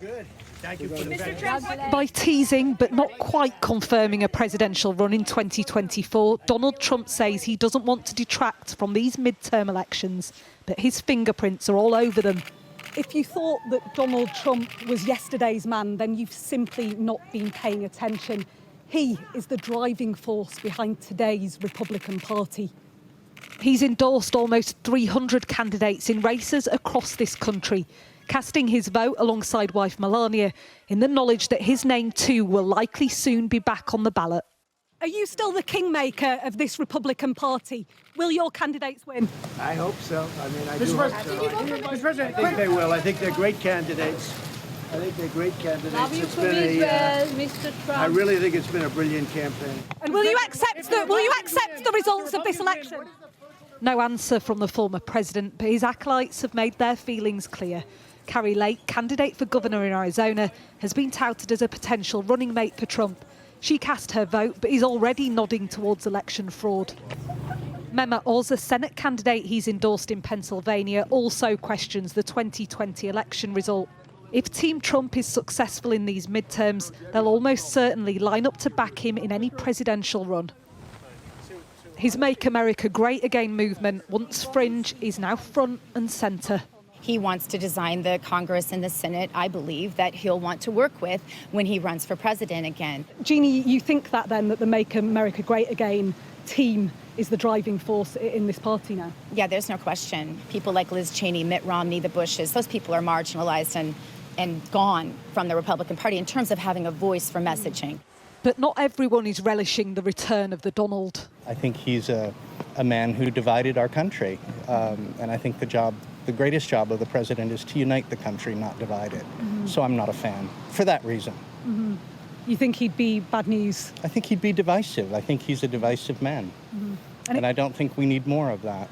Good. Thank you for the By teasing but not quite confirming a presidential run in 2024, Donald Trump says he doesn't want to detract from these midterm elections, but his fingerprints are all over them. If you thought that Donald Trump was yesterday's man, then you've simply not been paying attention. He is the driving force behind today's Republican Party. He's endorsed almost 300 candidates in races across this country, casting his vote alongside wife Melania in the knowledge that his name too will likely soon be back on the ballot. Are you still the kingmaker of this Republican Party? Will your candidates win? I hope so. I mean, I do hope so. Mr. President, I think they will. I think they're great candidates. I think they're great candidates. Mr. Trump. I really think it's been a brilliant campaign. And will you accept the results of this election? No answer from the former president, but his acolytes have made their feelings clear. Carrie Lake, candidate for governor in Arizona, has been touted as a potential running mate for Trump. She cast her vote, but is already nodding towards election fraud. Mehmet Oz, a Senate candidate he's endorsed in Pennsylvania, also questions the 2020 election result. If Team Trump is successful in these midterms, they'll almost certainly line up to back him in any presidential run. His Make America Great Again movement, once fringe, is now front and centre. He wants to design the Congress and the Senate, I believe, that he'll want to work with when he runs for president again. Jeannie, you think that then, that the Make America Great Again team is the driving force in this party now? Yeah, there's no question. People like Liz Cheney, Mitt Romney, the Bushes, those people are marginalized and gone from the Republican Party in terms of having a voice for messaging. But not everyone is relishing the return of the Donald. I think he's a man who divided our country, and I think the greatest job of the president is to unite the country, not divide it. So I'm not a fan for that reason. You think he'd be bad news? I think he'd be divisive. I think he's a divisive man. And I don't think we need more of that.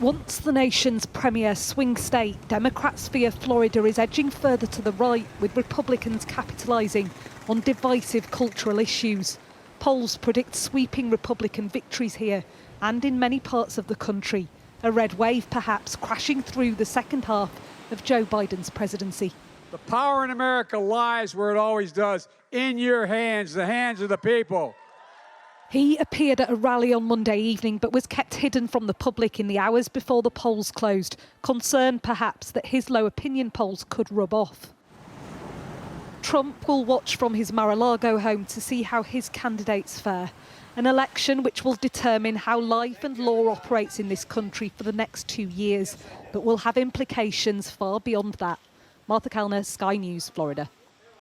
Once the nation's premier swing state, Democrats fear Florida is edging further to the right, with Republicans capitalising on divisive cultural issues. Polls predict sweeping Republican victories here and in many parts of the country. A red wave, perhaps, crashing through the second half of Joe Biden's presidency. The power in America lies where it always does, in your hands, the hands of the people. He appeared at a rally on Monday evening but was kept hidden from the public in the hours before the polls closed, concerned perhaps that his low opinion polls could rub off. Trump will watch from his Mar-a-Lago home to see how his candidates fare. An election which will determine how life and law operates in this country for the next 2 years, but will have implications far beyond that. Martha Kellner, Sky News, Florida.